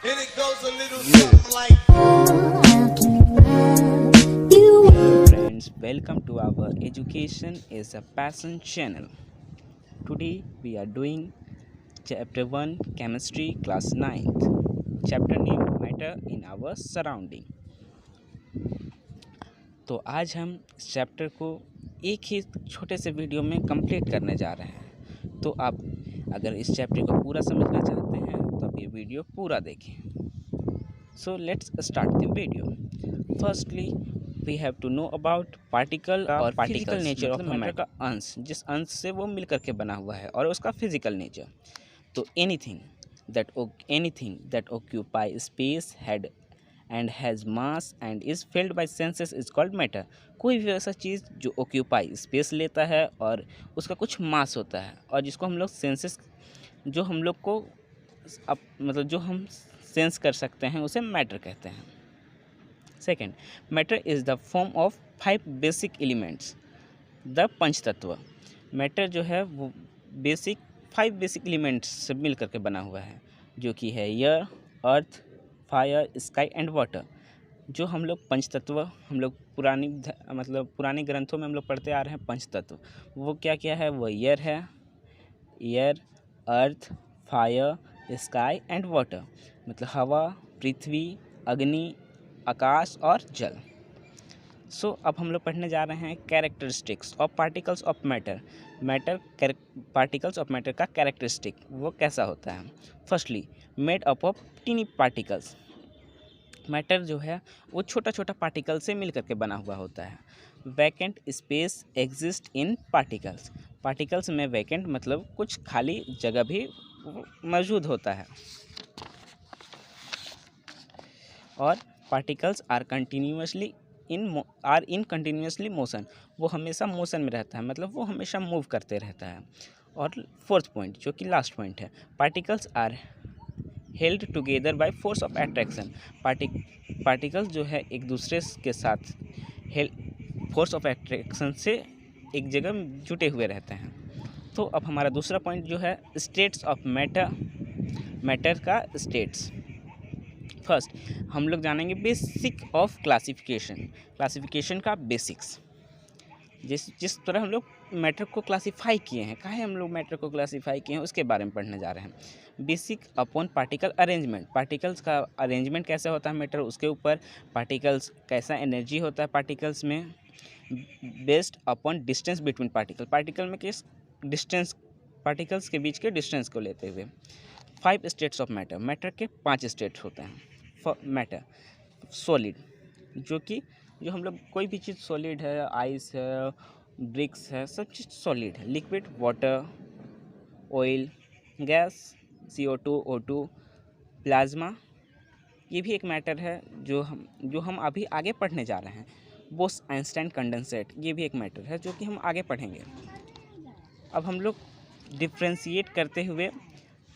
And it goes a little something like. Friends, welcome to our Education is a Passion channel. Today we are doing chapter 1 chemistry class 9th. Chapter name matter in our surrounding. तो आज हम इस chapter को एक ही छोटे से video में complete करने जा रहे हैं। तो आप अगर इस चैप्टर को पूरा समझना चाहते हैं तो आप ये वीडियो पूरा देखें। So let's start the video. Firstly, we have to know about particle और physical nature of matter का अंश, जिस अंश से वो मिलकर के बना हुआ है, और उसका physical nature. तो anything that occupy space had and has mass and is felt by senses is called matter. कोई भी ऐसा चीज़ जो occupy space लेता है और उसका कुछ मास होता है और जिसको हम लोग senses, जो हम लोग को मतलब जो हम सेंस कर सकते हैं, उसे मैटर कहते हैं। Second, matter is the form of 5 basic elements, the पंच तत्व। मैटर जो है वो 5 बेसिक एलिमेंट्स से मिल करके बना हुआ है, जो कि है air, earth, fire, sky and water. जो हम लोग पंच तत्व, हम लोग पुराने ग्रंथों में हम लोग पढ़ते आ रहे हैं पंच तत्व, वो क्या क्या है? वो एयर है, air, earth, fire, sky and water, मतलब हवा, पृथ्वी, अग्नि, आकाश और जल। सो अब हम लोग पढ़ने जा रहे हैं characteristics of particles of matter. Particles of matter का कैरेक्टरिस्टिक वो कैसा होता है? Firstly, made up of tiny particles. Matter जो है वो छोटा छोटा पार्टिकल से मिल करके बना हुआ होता है। Vacant space exist in particles. Particles में वैकेंट मतलब कुछ खाली जगह भी मौजूद होता है। और particles are in continuously motion. वो हमेशा मोशन में रहता है, मतलब वो हमेशा मूव करते रहता है। और फोर्थ पॉइंट जो कि लास्ट पॉइंट है, particles are held together by force of attraction. Particles जो है एक दूसरे के साथ फोर्स ऑफ अट्रैक्शन से एक जगह जुटे हुए रहते हैं। तो अब हमारा दूसरा पॉइंट जो है स्टेट्स ऑफ मैटर का स्टेट्स। फर्स्ट हम लोग जानेंगे बेसिक ऑफ क्लासिफिकेशन का बेसिक्स। जिस तरह हम लोग मैटर को क्लासीफाई किए हैं, काहे हम लोग मैटर को क्लासीफाई किए हैं, उसके बारे में पढ़ने जा रहे हैं। Basic upon particle arrangement, particles का अरेंजमेंट कैसे होता है मैटर, उसके ऊपर पार्टिकल्स कैसा एनर्जी होता है पार्टिकल्स में। Based upon distance between particle में किस डिस्टेंस, पार्टिकल्स के बीच के डिस्टेंस को लेते हुए। 5 स्टेट्स ऑफ मैटर के 5 स्टेट्स होते हैं। मैटर सॉलिड, जो हम लोग कोई भी चीज़ सॉलिड है, आइस है, ब्रिक्स है, सब चीज़ सॉलिड है। Liquid water, oil, gas CO2 O2, plasma, ये भी एक मैटर है जो हम अभी आगे पढ़ने जा रहे हैं। बोस आइंस्टाइन कंडेंसेट, ये भी एक मैटर है जो कि हम आगे पढ़ेंगे। अब हम लोग डिफ्रेंशिएट करते हुए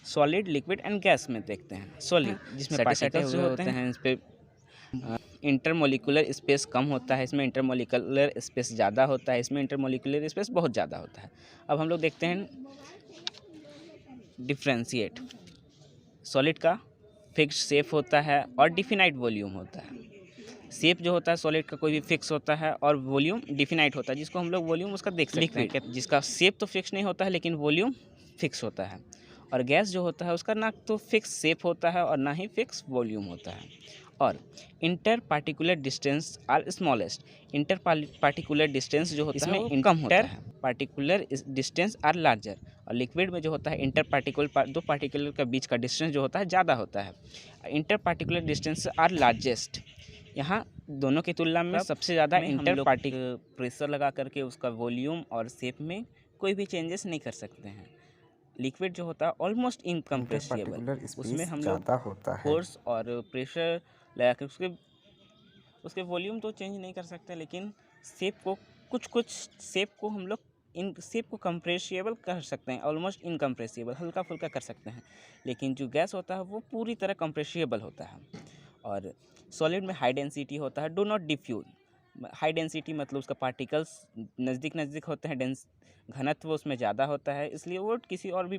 सॉलिड, लिक्विड एंड गैस में देखते हैं। सॉलिड जिसमें पार्टिकल्स जो होते हैं, इस पर इंटरमोलिकुलर स्पेस कम होता है, इसमें इंटरमोलिकुलर स्पेस ज़्यादा होता है, इसमें इंटरमोलिकुलर स्पेस बहुत ज़्यादा होता है। अब हम लोग देखते हैं डिफ्रेंशिएट। सॉलिड का फिक्स शेप होता है और डिफिनाइट वॉल्यूम होता है। शेप जो होता है सॉलिड का कोई भी फिक्स होता है और वॉल्यूम डिफिनाइट होता है, जिसको हम लोग वॉल्यूम उसका देख सकते हैं, जिसका शेप तो फिक्स नहीं होता है लेकिन वॉल्यूम फिक्स होता है। और गैस जो होता है उसका ना तो फिक्स शेप होता है और ना ही फिक्स वॉल्यूम होता है। और inter particular distance are smallest. Inter particular distance जो होता है वो कम होता है, पार्टिकुलर डिस्टेंस आर लार्जर। और लिक्विड में जो होता है इंटर पार्टिकुलर, दो पार्टिकुलर के बीच का डिस्टेंस जो होता है ज़्यादा होता है। Inter particular distance are largest. यहाँ दोनों की तुलना में सबसे ज़्यादा इंटर पार्टिकुलर प्रेशर लगा करके उसका वॉल्यूम और शेप में कोई भी चेंजेस नहीं कर सकते हैं। लिक्विड जो होता है ऑलमोस्ट इनकम्प्रेसिबल, उसमें हम लोग फोर्स और प्रेशर लगा कर उसके वॉल्यूम तो चेंज नहीं कर सकते, लेकिन शेप को कुछ शेप को हम लोग इन शेप को कंप्रेसिबल कर सकते हैं, ऑलमोस्ट इनकम्प्रेसिबल हल्का फुल्का कर सकते हैं। लेकिन जो गैस होता है वो पूरी तरह कंप्रेसिबल होता है। और सॉलिड में हाई डेंसिटी होता है, do not diffuse. High density मतलब उसका पार्टिकल्स नज़दीक होते हैं, घनत्व उसमें ज़्यादा होता है, इसलिए वो किसी और भी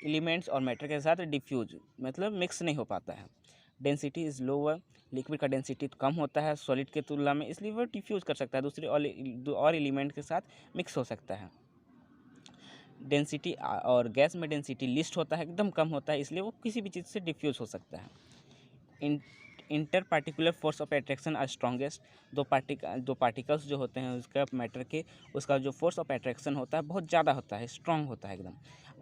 एलिमेंट्स और मैटर के साथ डिफ्यूज मतलब मिक्स नहीं हो पाता है। डेंसिटी इज़ लोअर, लिक्विड का डेंसिटी कम होता है सॉलिड के तुलना में, इसलिए वो डिफ्यूज कर सकता है, दूसरे और एलिमेंट के साथ मिक्स हो सकता है। डेंसिटी और गैस में डेंसिटी लिस्ट होता है, एकदम कम होता है, इसलिए वो किसी भी चीज़ से डिफ्यूज हो सकता है। Inter particular force of attraction are strongest. दो पार्टिकल्स जो होते हैं उसका मैटर के, उसका जो फोर्स ऑफ अट्रैक्शन होता है बहुत ज़्यादा होता है, स्ट्रॉन्ग होता है एकदम।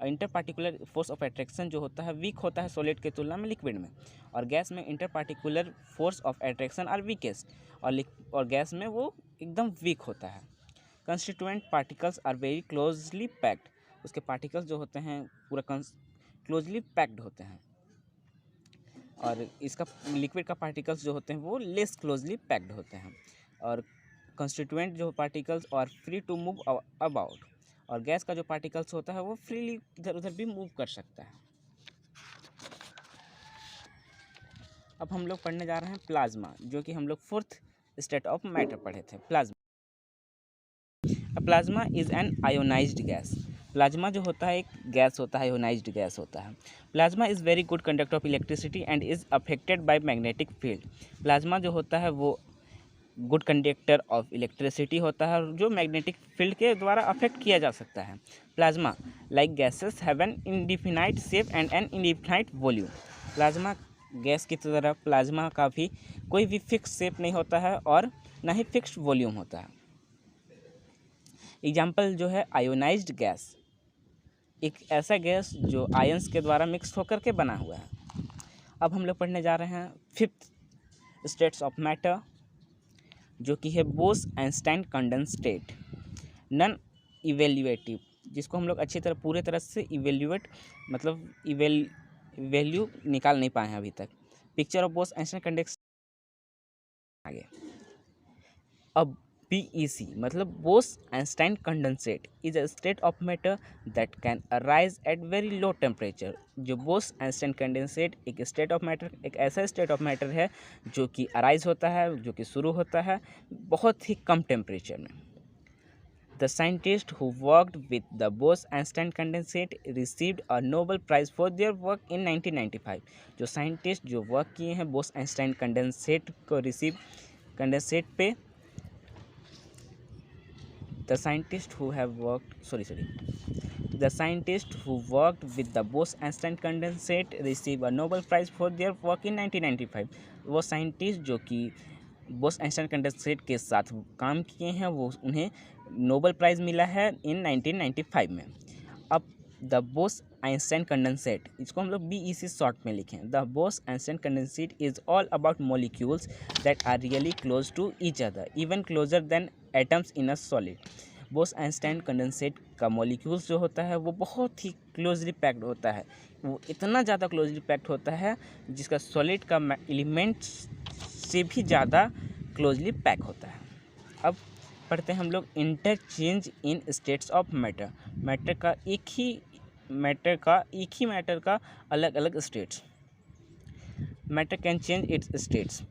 Inter particular force of attraction जो होता है वीक होता है सॉलिड के तुलना में लिक्विड में, और गैस में inter particular force of attraction are weakest, और गैस में वो एकदम वीक होता है। Constituent particles are very closely packed, उसके पार्टिकल्स जो होते हैं पूरा क्लोजली पैक्ड होते हैं, और इसका लिक्विड का पार्टिकल्स जो होते हैं वो लेस क्लोजली पैक्ड होते हैं। और कंस्टिट्यूएंट जो पार्टिकल्स और फ्री टू मूव अबाउट, और गैस का जो पार्टिकल्स होता है वो फ्रीली इधर उधर भी मूव कर सकता है। अब हम लोग पढ़ने जा रहे हैं प्लाज्मा, जो कि हम लोग फोर्थ स्टेट ऑफ मैटर पढ़े थे। Plasma is an ionised gas. Plasma जो होता है एक गैस होता है, आयोनाइज्ड गैस होता है। Plasma is very good conductor of electricity and is affected by magnetic field. Plasma जो होता है वो गुड कंडक्टर ऑफ इलेक्ट्रिसिटी होता है, जो मैग्नेटिक फील्ड के द्वारा अफेक्ट किया जा सकता है। Plasma like gases have an indefinite shape and an indefinite volume. Plasma gas की तरह प्लाज्मा का भी कोई भी फिक्स शेप नहीं होता है और ना ही फिक्स्ड वॉल्यूम होता है। एग्जाम्पल जो है आयोनाइज्ड गैस, एक ऐसा गैस जो आयंस के द्वारा मिक्स होकर के बना हुआ है। अब हम लोग पढ़ने जा रहे हैं फिफ्थ स्टेट्स ऑफ मैटर, जो कि है बोस-आइंस्टाइन कंडेंसेट। नॉन इवेल्युएटिव, जिसको हम लोग अच्छी तरह पूरे तरह से इवेल्युएट मतलब वैल्यू निकाल नहीं पाए हैं अभी तक। पिक्चर ऑफ बोस-आइंस्टाइन कंडेंसेट आगे। अब BEC मतलब Bose Einstein condensate is a state of matter that can arise at very low temperature. जो बोस-आइंस्टाइन कंडेंसेट एक स्टेट ऑफ मैटर, एक ऐसा स्टेट ऑफ मैटर है जो कि अराइज होता है, जो कि शुरू होता है बहुत ही कम टेम्परेचर में। The scientists who worked with the Bose-Einstein condensate received a Nobel Prize for their work in 1995. जो साइंटिस्ट जो वर्क किए हैं बोस-आइंस्टाइन कंडेंसेट को कंडेंसेट पे, The scientists who worked with the Bose-Einstein condensate received a Nobel Prize for their work in 1995. वो scientist जो कि बोस-आइंस्टाइन condensate के साथ काम किए हैं वो उन्हें नोबेल प्राइज़ मिला है इन 1995 में। अब द बोस-आइंस्टाइन कंडेंसेट, इसको हम लोग BEC शॉर्ट में लिखें। The Bose Einstein condensate is all about molecules that are really close to each other, even closer than atoms in a solid. Bose Einstein condensate का मॉलिक्यूल्स जो होता है वो बहुत ही क्लोजली पैक्ड होता है, वो इतना ज़्यादा क्लोजली पैक्ड होता है जिसका सॉलिड का एलिमेंट्स से भी ज़्यादा क्लोजली पैक होता है। अब पढ़ते हैं हम लोग interchange in states of matter. Matter का अलग अलग states. Matter can change it's states.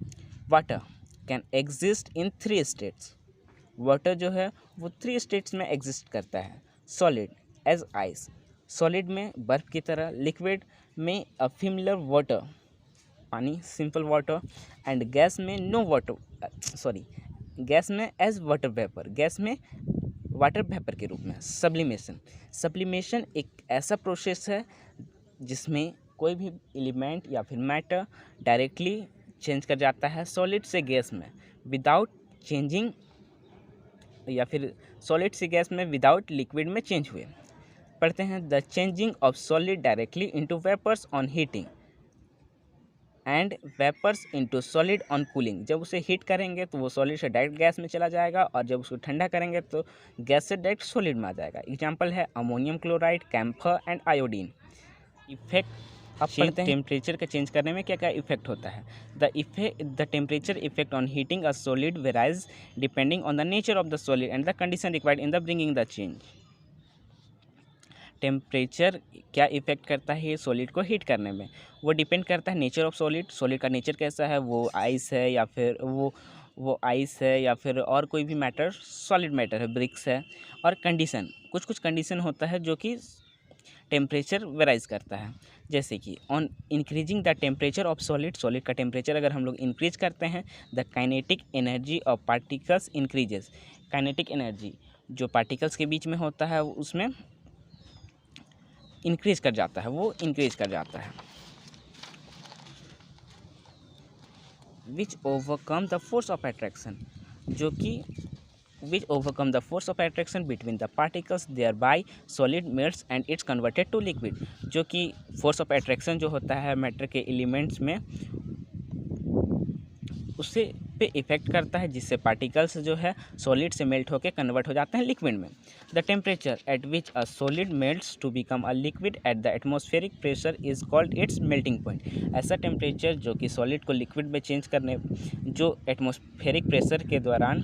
Water can exist in 3 states. Water जो है वो 3 स्टेट्स में एग्जिस्ट करता है। सॉलिड एज आइस, सॉलिड में बर्फ़ की तरह। लिक्विड में अ सिमिलर वाटर, पानी सिंपल वाटर। एंड गैस में गैस में एज वाटर वेपर, गैस में वाटर वेपर के रूप में। सब्लिमेशन एक ऐसा प्रोसेस है जिसमें कोई भी एलिमेंट या फिर मैटर डायरेक्टली चेंज कर जाता है सॉलिड से गैस में विदाउट चेंजिंग, या फिर सॉलिड से गैस में विदाउट लिक्विड में चेंज हुए। पढ़ते हैं the changing of solid directly into vapours on heating and vapours into solid on cooling. जब उसे हीट करेंगे तो वो सॉलिड से डायरेक्ट गैस में चला जाएगा, और जब उसको ठंडा करेंगे तो गैस से डायरेक्ट सॉलिड में आ जाएगा। एग्जांपल है ammonium chloride, camphor and iodine. Effect अब पढ़ते हैं टेम्परेचर के चेंज करने में क्या क्या इफेक्ट होता है। The temperature effect on heating a solid varies depending on the nature of the solid and the condition required in the bringing the change. Temperature क्या इफ़ेक्ट करता है ये सॉलिड को हीट करने में, वो डिपेंड करता है नेचर ऑफ सॉलिड का नेचर कैसा है, वो आइस है या फिर वो आइस है या फिर और कोई भी मैटर, सॉलिड मैटर है, ब्रिक्स है। और कंडीशन, कुछ कंडीशन होता है जो कि टेम्परेचर वेराइज करता है। जैसे कि on increasing the temperature of solid, solid का टेम्परेचर अगर हम लोग इंक्रीज करते हैं, the kinetic energy of particles increases. Kinetic energy जो पार्टिकल्स के बीच में होता है उसमें इंक्रीज कर जाता है, वो इंक्रीज कर जाता है। Which overcome the force of attraction, जो कि which overcome the force of attraction between the particles, thereby solid melts and it's converted to liquid। जो कि force of attraction जो होता है मैटर के एलिमेंट्स में, उससे पे इफेक्ट करता है, जिससे पार्टिकल्स जो है सॉलिड से मेल्ट होकर कन्वर्ट हो जाते हैं लिक्विड में। The temperature at which a solid melts to become a liquid at the atmospheric pressure is called its melting point. ऐसा टेम्परेचर जो कि सॉलिड को लिक्विड में चेंज करने, जो एटमॉस्फेरिक प्रेशर के दौरान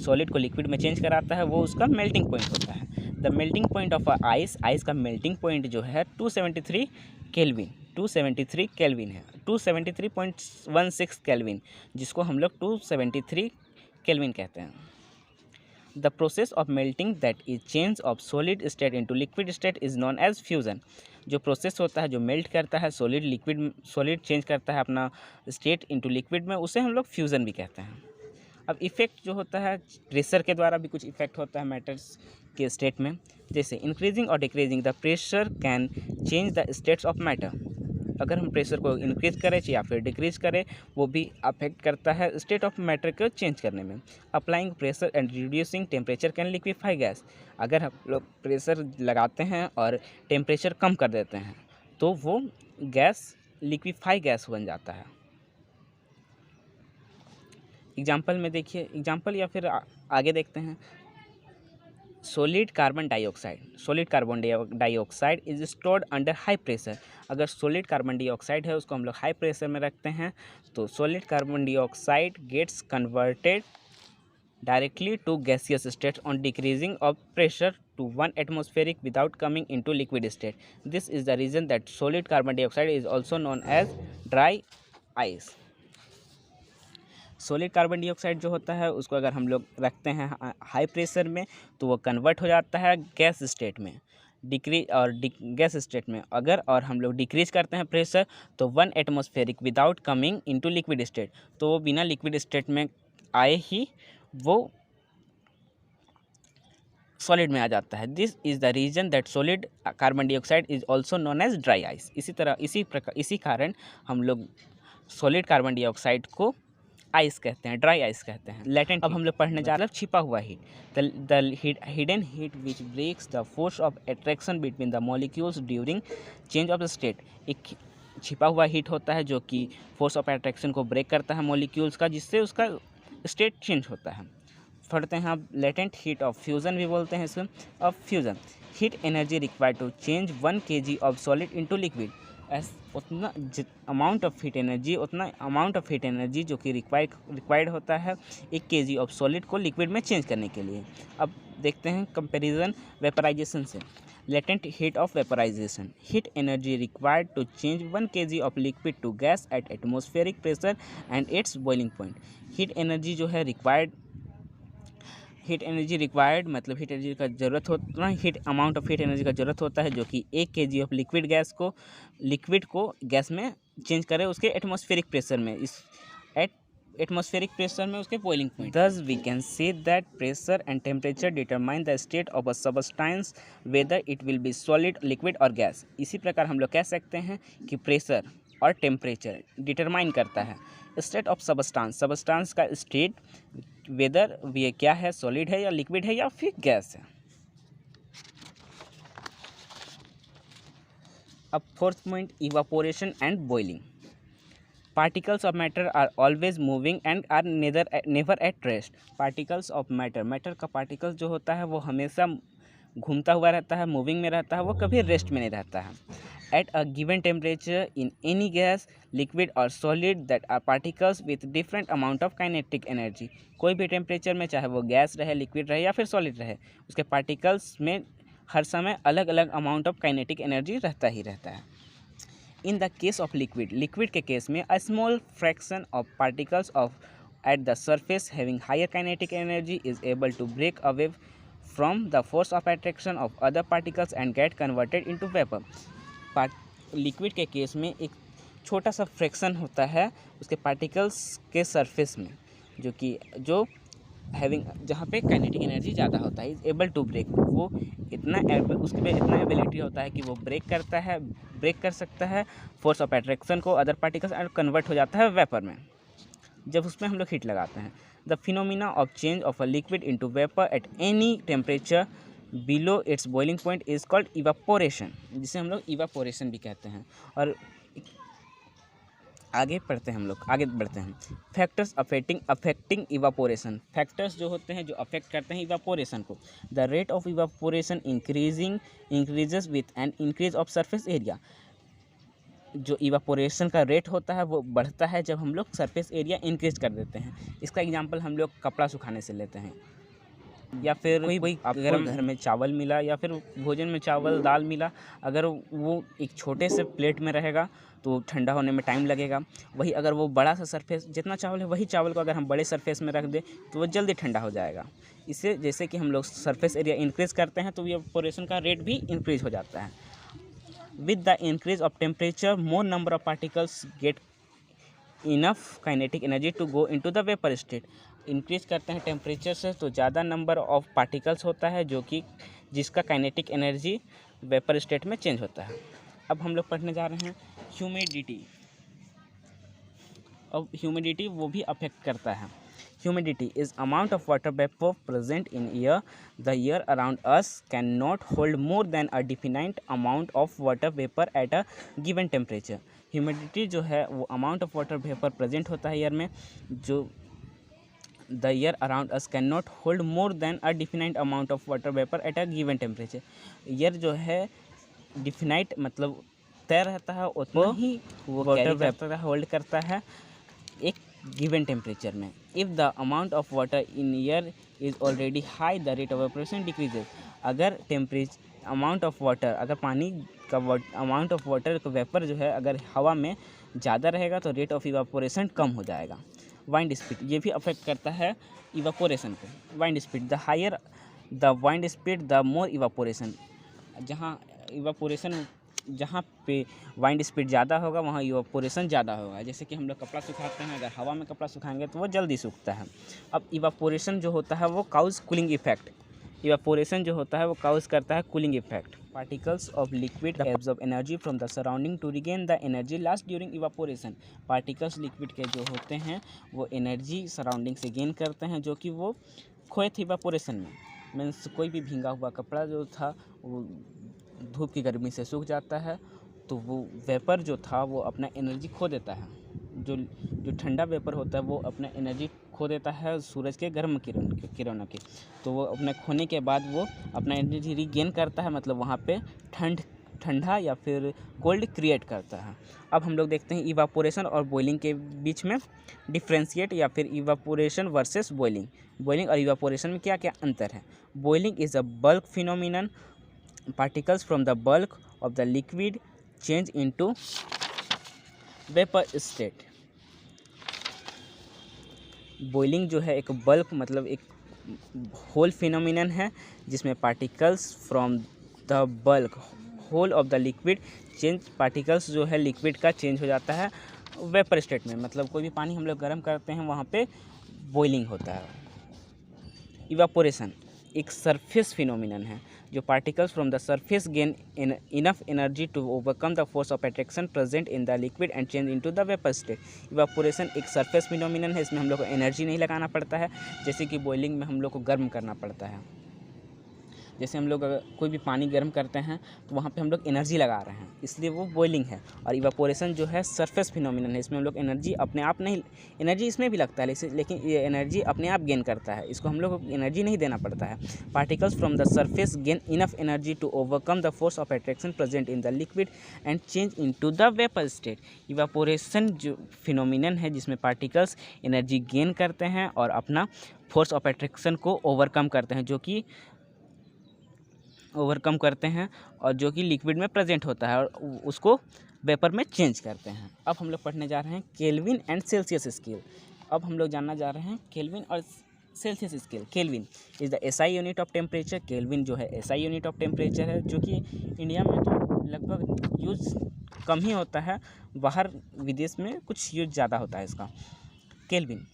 सॉलिड को लिक्विड में चेंज कराता है, वो उसका मेल्टिंग पॉइंट होता है। The melting point of ice, ice का मेल्टिंग पॉइंट जो है 273 केल्विन, 273 केल्विन है, 273.16 केल्विन, जिसको हम लोग 273 केल्विन कहते हैं। The process of melting that is change of solid state into liquid state is known as fusion. जो प्रोसेस होता है जो मेल्ट करता है सॉलिड लिक्विड, सॉलिड चेंज करता है अपना स्टेट इनटू लिक्विड में, उसे हम लोग फ्यूज़न भी कहते हैं। अब इफ़ेक्ट जो होता है प्रेशर के द्वारा भी कुछ इफेक्ट होता है मैटर्स के स्टेट में। जैसे इंक्रीजिंग और decreasing the pressure can change the states of matter. अगर हम प्रेशर को इंक्रीज करें या फिर डिक्रीज करें, वो भी अफेक्ट करता है स्टेट ऑफ मैटर को चेंज करने में। Applying pressure and reducing temperature can liquefy gas. अगर हम लोग प्रेशर लगाते हैं और टेम्परेचर कम कर देते हैं तो वो गैस लिक्विफाई गैस बन जाता है। एग्जाम्पल में देखिए, एग्जाम्पल या फिर आगे देखते हैं। Solid carbon dioxide, solid carbon dioxide is stored under high pressure. अगर सॉलिड कार्बन डाइऑक्साइड है उसको हम लोग हाई प्रेशर में रखते हैं तो solid carbon dioxide gets converted directly to gaseous state on decreasing of pressure to 1 atmospheric without coming into liquid state. This is the reason that solid carbon dioxide is also known as dry ice. Solid carbon dioxide जो होता है उसको अगर हम लोग रखते हैं high pressure में तो वो कन्वर्ट हो जाता है गैस स्टेट में, डिक्रीज और गैस स्टेट में। अगर और हम लोग डिक्रीज करते हैं प्रेशर तो 1 atmospheric without coming into liquid state, तो वो बिना लिक्विड स्टेट में आए ही वो सॉलिड में आ जाता है। This is the reason that solid carbon dioxide is also known as dry ice. इसी कारण हम लोग सॉलिड कार्बन डाइऑक्साइड को आइस कहते हैं, ड्राई आइस कहते हैं। लेटेंट, अब हम लोग पढ़ने जा रहे हैं छिपा हुआ heat. The hidden heat which breaks the force of attraction between the molecules during change of state. एक छिपा हुआ हीट होता है जो कि फोर्स ऑफ अट्रैक्शन को ब्रेक करता है मॉलिक्यूल्स का, जिससे उसका स्टेट चेंज होता है। पढ़ते हैं अब लेटेंट हीट ऑफ फ्यूज़न भी बोलते हैं इसको। Of fusion, heat energy required to change 1 kg of solid into liquid. उतना अमाउंट ऑफ हीट एनर्जी जो कि रिक्वायर्ड होता है 1 kg ऑफ सॉलिड को लिक्विड में चेंज करने के लिए। अब देखते हैं कंपैरिजन वेपराइजेशन से। Latent heat of vaporization, heat energy required to change 1 kg of liquid to gas at atmospheric pressure and its boiling point. Heat energy जो है हीट एनर्जी मतलब हीट एनर्जी का ज़रूरत होता है, अमाउंट ऑफ हीट एनर्जी का ज़रूरत होता है जो कि 1 kg ऑफ लिक्विड को गैस में चेंज करे उसके एटमॉस्फेरिक प्रेशर में, एटमॉस्फेरिक प्रेशर में उसके boiling point. Thus we can say that pressure and temperature determine the state of a substance whether it will be solid, liquid और gas. इसी प्रकार हम लोग कह सकते हैं कि प्रेशर और टेम्परेचर डिटरमाइन करता है स्टेट ऑफ सबस्टेंस का स्टेट, वेदर ये क्या है, सॉलिड है या लिक्विड है या फिर गैस है। अब fourth point, evaporation and boiling. Particles of matter are always moving and are never at rest. Particles of matter का पार्टिकल्स जो होता है वो हमेशा घूमता हुआ रहता है, मूविंग में रहता है, वो कभी रेस्ट में नहीं रहता है। At a given temperature in any gas, liquid और solid that are particles with different amount of kinetic energy. कोई भी टेम्परेचर में, चाहे वो गैस रहे, लिक्विड रहे या फिर सॉलिड रहे, उसके पार्टिकल्स में हर समय अलग अलग अमाउंट ऑफ काइनेटिक एनर्जी रहता ही रहता है। In the case of liquid के केस में a small fraction of particles of at the surface having higher kinetic energy is able to break away from the force of attraction of other particles and get converted into vapor। Liquid के case में एक छोटा सा fraction होता है उसके particles के surface में, जो हैविंग जहाँ पे काइनेटिक एनर्जी ज़्यादा होता है, इज एबल टू ब्रेक। वो उसके पे इतना एबिलिटी होता है कि वो ब्रेक कर सकता है फोर्स ऑफ अट्रैक्शन को अदर पार्टिकल्स और कन्वर्ट हो जाता है वेपर में जब उसमें हम लोग हीट लगाते हैं। The phenomena of change of a liquid into vapour at any temperature below it's boiling point is called evaporation, जिसे हम लोग इवापोरेशन भी कहते हैं। और आगे बढ़ते हैं। Factors affecting evaporation. फैक्टर्स जो होते हैं जो अफेक्ट करते हैं इवापोरेशन को। The rate of evaporation increases with an increase of surface area. जो इवापोरेशन का रेट होता है वो बढ़ता है जब हम लोग सरफेस एरिया इंक्रीज कर देते हैं। इसका एग्जांपल हम लोग कपड़ा सुखाने से लेते हैं, या फिर कोई अगर घर में चावल मिला या फिर भोजन में चावल दाल मिला, अगर वो एक छोटे से प्लेट में रहेगा तो ठंडा होने में टाइम लगेगा। वही अगर वो बड़ा सा सरफेस, जितना चावल है वही चावल को अगर हम बड़े सरफेस में रख दें तो वो जल्दी ठंडा हो जाएगा। इससे जैसे कि हम लोग सरफेस एरिया इंक्रीज़ करते हैं तो इवेपोरेशन का रेट भी इंक्रीज हो जाता है। With the increase of temperature more number of particles get enough kinetic energy to go into the vapour state. Increase करते हैं टेम्परेचर से तो ज़्यादा नंबर ऑफ पार्टिकल्स होता है जिसका काइनेटिक एनर्जी वेपर स्टेट में चेंज होता है। अब हम लोग पढ़ने जा रहे हैं ह्यूमिडिटी। अब ह्यूमिडिटी वो भी अफेक्ट करता है। Humidity is amount of water vapour present in air. The air around us can not hold more than a definite amount of water vapour eight a given temperature. Humidity जो है वो amount of water vapour present होता है air में, जो the air around us can not hold more than a definite amount of water vapour eight a given temperature. Air जो है definite मतलब तय रहता है, उतना ही वो वाटर वेपर होल्ड करता है एक गिवन टेम्परेचर में। If the amount of water in air is already high the rate of evaporation decreases. अगर अमाउंट ऑफ वाटर, अगर पानी का अमाउंट ऑफ वाटर का वेपर जो है अगर हवा में ज़्यादा रहेगा तो रेट ऑफ इवेपोरेशन कम हो जाएगा। वाइंड स्पीड ये भी अफेक्ट करता है इवेपोरेशन को। Wind speed, the higher the wind speed the more evaporation. जहाँ पे वाइंड स्पीड ज़्यादा होगा वहाँ इवेपोरेशन ज़्यादा होगा। जैसे कि हम लोग कपड़ा सुखाते हैं, अगर हवा में कपड़ा सुखाएंगे तो वो जल्दी सूखता है। अब इवेपोरेशन जो होता है वो काउज कूलिंग इफेक्ट। इवेपोरेशन जो होता है वो काउज करता है cooling effect. Particles of liquid absorb energy from the surrounding to regain the energy lost during evaporation. Particles liquid के जो होते हैं वो एनर्जी सराउंडिंग से गेन करते हैं जो कि वो खोए थे इवेपोरेशन में। मीन्स कोई भी भींगा हुआ कपड़ा जो था वो धूप की गर्मी से सूख जाता है तो वो वेपर जो था वो अपना एनर्जी खो देता है। जो ठंडा वेपर होता है वो अपना एनर्जी खो देता है सूरज के गर्म किरणों की। तो वो अपने खोने के बाद वो अपना एनर्जी रीगेन करता है, मतलब वहाँ पे ठंडा या फिर कोल्ड क्रिएट करता है। अब हम लोग देखते हैं इवापोरेशन और बॉइलिंग के बीच में डिफ्रेंशिएट या फिर इवापोरेशन वर्सेस बॉइलिंग। बॉइलिंग और इवापोरेशन में क्या क्या अंतर है। Boiling is a bulk phenomenon. Particles from the bulk of the liquid change into vapor state। Boiling जो है एक बल्क मतलब एक होल फिनोमिनन है जिसमें particles from the bulk whole of the liquid change. Particles जो है लिक्विड का चेंज हो जाता है वेपर स्टेट में, मतलब कोई भी पानी हम लोग गर्म करते हैं वहाँ पे बॉइलिंग होता है। इवापोरेशन एक सरफेस फिनोमिनन है जो particles from the surface gain enough energy to overcome the force of attraction present in the liquid and change into the vapour state. Evaporation एक सरफेस फिनोमिनन है, इसमें हम लोग को एनर्जी नहीं लगाना पड़ता है, जैसे कि बॉइलिंग में हम लोग को गर्म करना पड़ता है। जैसे हम लोग अगर कोई भी पानी गर्म करते हैं तो वहाँ पे हम लोग एनर्जी लगा रहे हैं, इसलिए वो बॉइलिंग है। और इवापोरेशन जो है सरफेस फिनोमिनन है, इसमें हम लोग एनर्जी अपने आप नहीं, एनर्जी इसमें भी लगता है लेकिन ये एनर्जी अपने आप गेन करता है, इसको हम लोग एनर्जी नहीं देना पड़ता है। Particles from the surface gain enough energy to overcome the force of attraction present in the liquid and change into the vapour state. Evaporation जो फिनोमिनन है जिसमें पार्टिकल्स एनर्जी गेन करते हैं और अपना फोर्स ऑफ अट्रैक्शन को overcome करते हैं और जो कि लिक्विड में प्रेजेंट होता है और उसको वेपर में चेंज करते हैं। अब हम लोग पढ़ने जा रहे हैं केल्विन एंड सेल्सियस स्केल। अब हम लोग जानना जा रहे हैं केल्विन और Celsius scale, kelvin is the SI unit of temperature. Kelvin जो है एसआई यूनिट ऑफ टेम्परेचर है, जो कि इंडिया में तो लगभग यूज़ कम ही होता है, बाहर विदेश में कुछ यूज़ ज़्यादा होता है इसका। Kelvin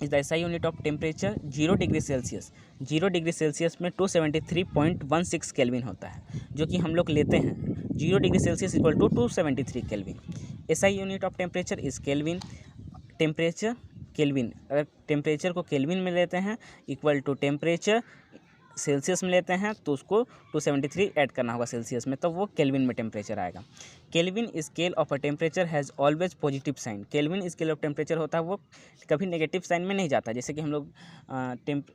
is the SI unit of temperature. 0 degree Celsius, 0 degree Celsius में 273.16 केल्विन होता है, जो कि हम लोग लेते हैं 0 degree Celsius equal to 273 kelvin. SI unit of temperature is kelvin. Temperature kelvin, अगर टेम्परेचर को केल्विन में लेते हैं इक्वल टू टेम्परेचर सेल्सियस में लेते हैं तो उसको 273 ऐड करना होगा सेल्सियस में, तब वो केल्विन में टेम्परेचर आएगा। Kelvin scale of a temperature has always positive sign. Kelvin scale of temperature होता है वो कभी नेगेटिव साइन में नहीं जाता। जैसे कि हम लोग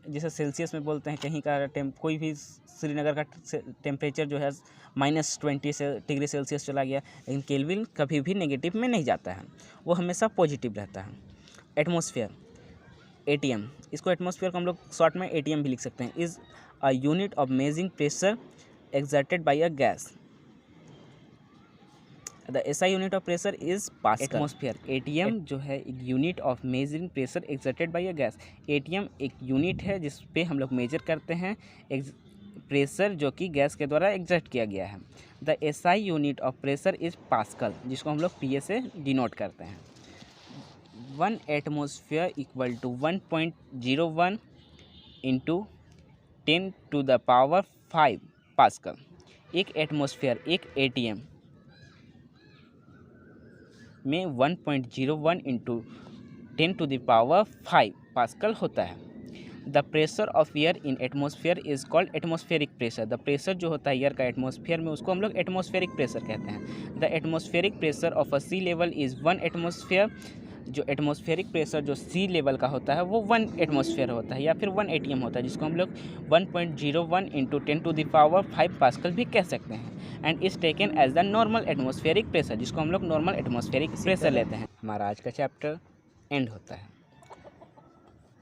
जैसे सेल्सियस में बोलते हैं कहीं का कोई भी श्रीनगर का टेम्परेचर जो है -20 डिग्री सेल्सियस चला गया, लेकिन केल्विन कभी भी नेगेटिव में नहीं जाता है, वो हमेशा पॉजिटिव रहता है। एटमॉस्फेयर, एटीएम, इसको एटमॉस्फेयर को हम लोग शॉर्ट में एटीएम भी लिख सकते हैं, is a unit of measuring pressure exerted by a gas. The SI unit of pressure is pascal. Atmosphere, ATM जो है एक unit of measuring pressure exerted by a gas. ATM एक यूनिट है जिस पे हम लोग मेजर करते हैं प्रेशर जो कि गैस के द्वारा एक्सर्ट किया गया है। The SI unit of pressure is pascal, जिसको हम लोग पीए से डिनोट करते हैं। 1 atmosphere equal to 1.01 into 10 to the power 5 pascal. एक एटमॉस्फेयर, एक एटीएम में 1.01 into 10 to the power 5 pascal होता है। The pressure of air in atmosphere is called atmospheric pressure. The pressure जो होता है एयर का एटमॉस्फेयर में, उसको हम लोग एटमॉस्फेरिक प्रेशर कहते हैं। The atmospheric pressure of a sea level is 1 atmosphere. जो एटमॉस्फेरिक प्रेशर जो सी लेवल का होता है वो 1 एटमॉस्फेयर होता है या फिर 1 एटीएम होता है, जिसको हम लोग 1.01 into 10 to the power 5 pascal भी कह सकते हैं। And is taken as the normal atmospheric pressure, जिसको हम लोग नॉर्मल एटमॉस्फेरिक प्रेशर लेते हैं। हमारा आज का चैप्टर एंड होता है।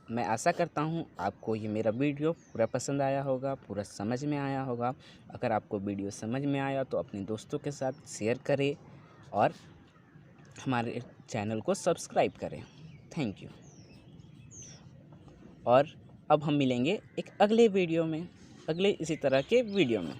मैं आशा करता हूँ आपको ये मेरा वीडियो पूरा पसंद आया होगा, पूरा समझ में आया होगा। अगर आपको वीडियो समझ में आया तो अपने दोस्तों के साथ शेयर करें और हमारे चैनल को सब्सक्राइब करें। Thank you. और अब हम मिलेंगे एक अगले वीडियो में, अगले इसी तरह के वीडियो में।